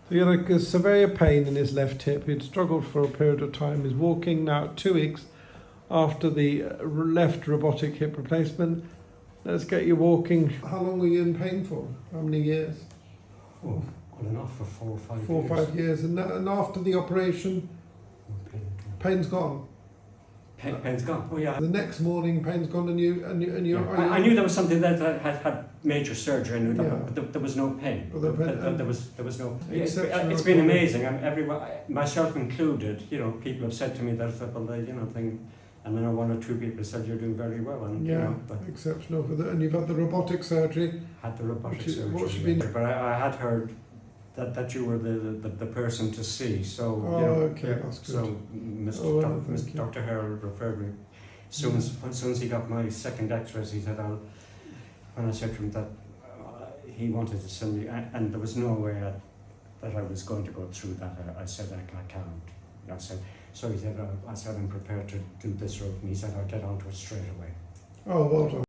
So he had a severe pain in his left hip. He'd struggled for a period of time. He's walking now 2 weeks after the left robotic hip replacement. Let's get you walking. How long were you in pain for? How many years? Oh, good enough for 4 or 5 years. 4 or 5 years. And after the operation, pain's gone? Pain's gone. Oh yeah. The next morning, pain's gone, and you. I knew there was something that had major surgery. I knew that, Yeah. but there was no pain. But There was no. Exceptional It's been amazing. Everyone, myself included. People have said to me that thing, and then 1 or 2 people said you're doing very well. And Yeah, but exceptional. And you've had the robotic surgery. had the robotic surgery. What should be? But I had heard that you were the person to see. So Okay, that's good. So Mr. Dr. Harold referred me. As soon as he got my second X-rays, he said, when I said to him that he wanted to send me, and there was no way that I was going to go through that, I said, I can't. I said, so he said, I said, I'm prepared to do this route, and he said, I'll get onto it straight away. Oh, well done.